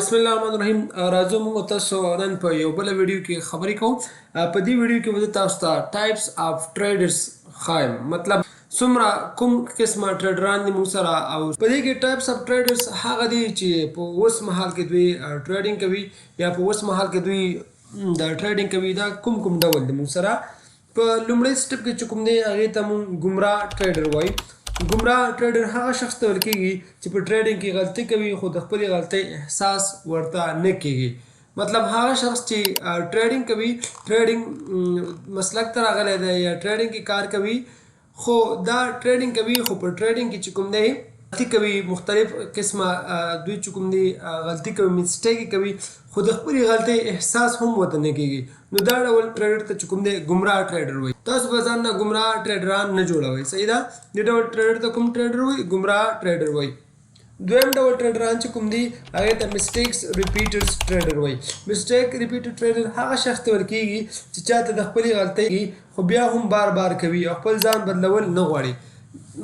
بسم الله الرحمن الرحیم. راځو موږ تاسو نن په یو بل ویډیو کې خبرې کوو. په دې ویډیو کې به تاسو ته ټایپس اف ټریډرز خایم، مطلب څومره کوم قسمه ټریډران دي موږ سره، او په دې کې ټایپس اف ټریډرز هغه دي چې په اوس مهال کې دوی ټریډینګ کوي یا په اوس مهال کې دوی د ټریډینګ کوي. دا کوم ډول دي موږ سره. په لومړي سټپ کې چې کوم دی هغې ته موږ ګمراه ټریډر وایي. ګمراه ټریډر هغه شخص ته ویل کېږي چې په ټریډینګ کې غلطي کوي خو د خپلې غلطۍ احساس ورته نه کېږي. مطلب هغه شخص چې ټریډینګ کوي، ټریډینګ مسلک ته راغلی دی یا ټریډینګ کې کار کوي، خو دا ټریډینګ کوي خو په ټریډینګ کې چې کوم دی غلطي کوي، مختلف قسمه دوی چې کوم دی غلطي کوي، مسټیک کوي، خو د خپلې غلطۍ احساس هم ورته نه کېږي. نو دا ډول ټریډر ته چې کوم دی ګمراه ټریډر وایي. تاسو به ځان نه ګمراه ټریډران نه جوړوئ، صحیح ده. دې ډول ټریډر ته کوم ټریډر وایي؟ ګمراه ټریډر وایي. دویم ډول ټریډران چې کوم دي هغې ته مسټیکس ریپیټرز ټریډر وایي. مسټیک ریپیټر ټریډر هغه شخص ته ورل کېږي چې چاته د خپلې غلطۍ خو بیا هم بار بار کوي او خپل ځان بدلول نه غواړي.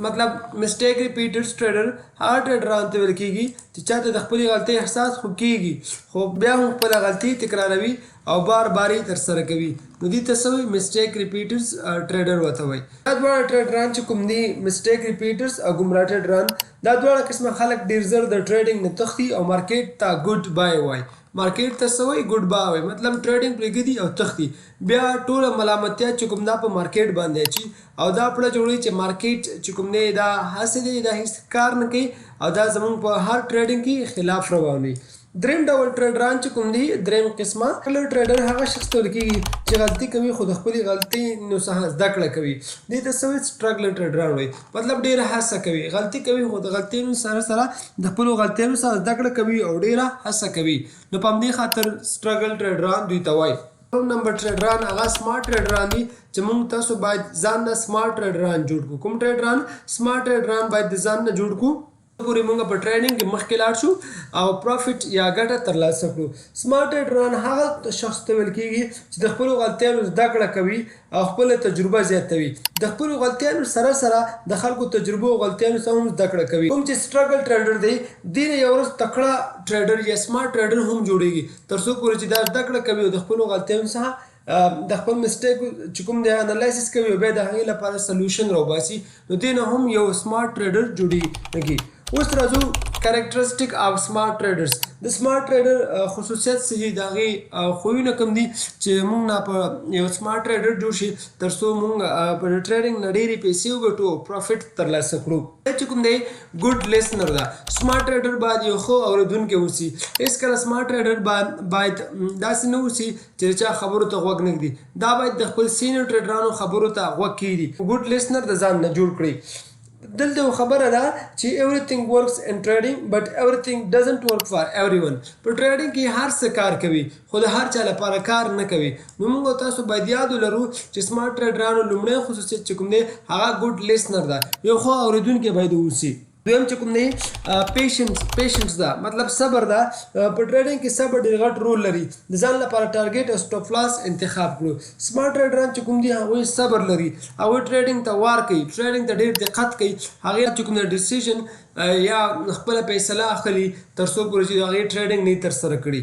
مطلب مسټیک ریپیټرز ټریډر هغه ټریډران ته ویل کېږي چې چاته د خپلې غلطۍ احساس خو کېږي خو بیا هم خپله غلطي تکراروي او بار بار یې ترسره کوي. نو دې ته څه وایي؟ مسټیک ریپیټرز ټریډر ورته وایي. دا دواړه ټریډران چې کوم دي مسټیک ریپیټرز او ګمراه ټریډران، دا دواړه قسمه خلک ډېر زر د ټریډینګ نه تښتي او مارکیټ ته ګډ بای وایي. مارکیټ ته څه وایي؟ ګډ بای وایي. مطلب ټریډینګ پرېږدي او تښتي، بیا ټوله ملامتیا چې کوم دا په مارکیټ باندې اچي او دا پړه جوړوي چې مارکیټ چې کوم دی دا هسې دی، دا هېڅ کار نه کوي او دا زموږ په هر ټریډینګ کې خلاف روان وي. دریم ډول ټریډران چې کوم دي، دریم قسمه ټریډر هغه شخص ته ویل کېږي چې غلطي کوي خو د خپلې غلطۍ نو څخه زده کړه کوي. دې ته څه وایي؟ سټرګلر ټریډران وایي. مطلب ډېره هڅه کوي، غلطي کوي خو د غلطیو سره سره د خپلو غلطیو څخه زده کړه کوي او ډېره هڅه کوي. نو په همدې خاطر سټرګل ټریډران دوی ته وایي. کوم نمبر ټریډران هغه سمارټ ټریډران دي چې موږ تاسو باید ځان نه سمارټ ټریډران جوړ کړو. کوم ټریډران؟ سمارټ ټریډران باید د ځان نه جوړ کړو پورې موږ په ټریډینګ کې مخکې لاړ شو او پروفیټ یا ګټه ترلاسه کړو. سمارټ ټریډران هغه شخص ته ویل کېږي چې د خپلو غلطیانو زده کړه کوي او خپله تجربه زیاتوي. د خپلو غلطیانو سره سره د خلکو تجربو او غلطیانو څخه هم زده کړه کوي. کوم چې سټرګل ټریډر دی، دې نه یو ورځ تکړه ټریډر یا سمارټ ټریډر هم جوړېږي تر څو پورې چې دا زده کړه کوي او د خپلو غلطیانو څخه د خپل مسټیک چې کوم دی انالایسس کوي او بیا د هغې لپاره سلوشن راوباسي. نو دې نه هم یو سمارټ ټریډر جوړېږي. اوس راځو کریکټرسټک اف سمارټ ټریډرز. د سمارټ ټریډر خصوصیت څه دي، د هغې خویونه کوم دي چې موږ نه په یو سمارټ ټریډر جوړ شي تر څو موږ په ټریډینګ نه ډېرې پیسې وګټو او پروفیټ ترلاسه کړو. چې کوم دی ګډ لیسنر ده. سمارټ ټریډر باید یو ښه اورېدونکی اوسي. هېڅکله سمارټ ټریډر باید داسې نه اوسي چې د چا خبرو ته غوږ نه ږدي. دا باید د خپل سینیور ټریډرانو خبرو ته غوږ کېږدي. ګډ لیسنر د ځان نه جوړ کړي. دلته یو خبره ده چې everything works in trading but everything doesn't work for everyone. په ټریډینګ کې هر څه کار کوي خو د هر چا لپاره کار نه کوي. نو موږ تاسو باید یاد ولرو چې سمارټ ټریډرانو لومړی خصوصیت چې کوم دی هغه ګډ لیسنر ده، یو ښه اورېدونکی باید اوسي. دویم چې کوم دی پیشنس ده، مطلب صبر ده. په ټریډینګ کې صبر ډېر غټ رول لري. د ځان لپاره ټارګیټ او سټاپ لاس انتخاب کړو. سمارټ ټریډران چې کوم دي هغوی صبر لري، هغوی ټریډینګ ته وار کوي، ټریډینګ ته ډېر دقت کوي. هغې چې کوم ډیسیژن یا خپله فیصله اخلي تر څو پورې چې د هغې ټریډینګ نه ترسره کړي.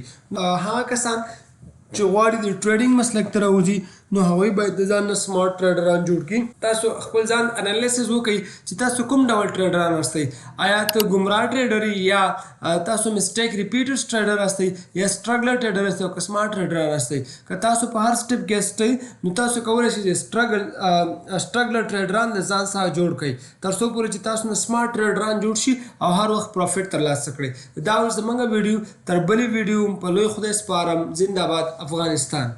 هغه کسان چې غواړي د ټریډینګ مسلک ته راوځي نو هغوی باید د ځان نه سمارټ ټریډران جوړ کړي. تاسو خپل ځان انالیسس وکړئ چې تاسو کوم ډول ټریډران هستئ. آیا ته ګمراه ټریډر یا تاسو مسټیک ریپیټرز ټریډر هستئ یا سټرګلر ټریډر هستئ او که سمارټ ټریډران هستئ. که تاسو په هر سټپ کې هستئ نو تاسو کولی شئ چې سټرګلر ټریډران د ځان څخه جوړ کړئ تر څو پورې چې تاسو نه سمارټ ټریډران جوړ شي او هر وخت پروفیټ ترلاسه کړئ. دا اوس زموږ ویډیو. تر بلې ویډیو په لوی خدای سپارم. زنده باد افغانستان.